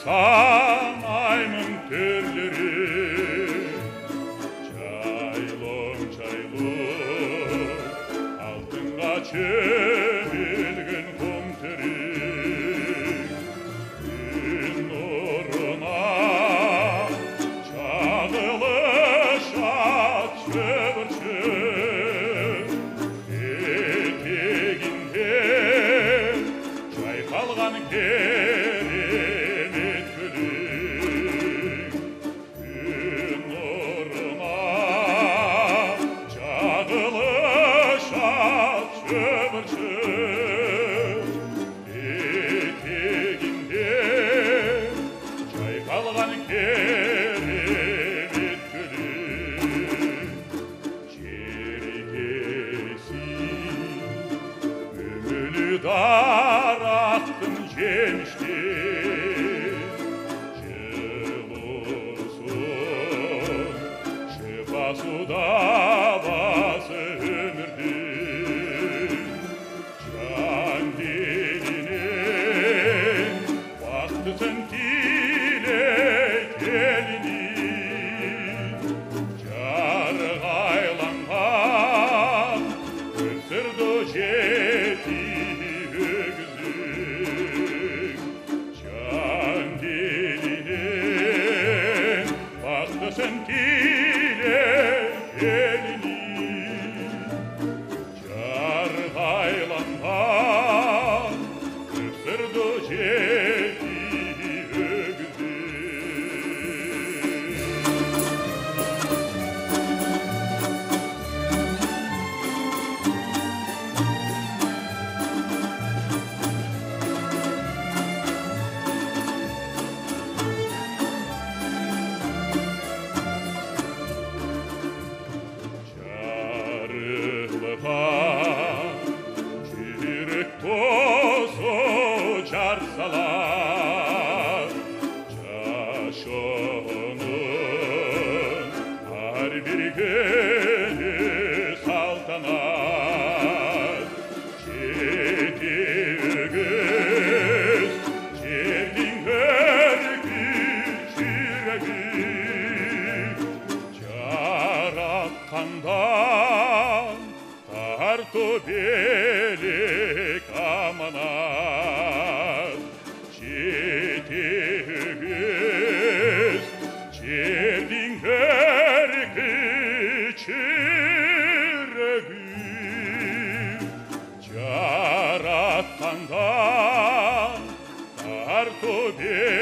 санаймын түрлерін. Жайлым, алтынға чөмілген құм түрік. Күн нұрына чағылыш ат шөбіршін. Етегінде жайқалған керемет гүлің. Күн нұрына чағылыш ат шөбіршін. Етегінде жайқалған керемет гүлің. Жеркесін үмілі дарақтың жеміштен. Жылысын шипасуда басы өмірдің. Жан белінен бақытын тілек елінің. Жарғайланған өсірді жеті өгізің. Жан белінен бақытын тілек елінің. Жарғайланған өсірді жеті өгізің. Жарылған жүрек тозы жарсалар. Жашының ар бір күні салтанат. Жеті өгіз жердің өркіш жүрегі. Жаратқандан тарту белек аманат. Жеті өгіз жердің өркіш жүрегі. Жаратқандан тарту белек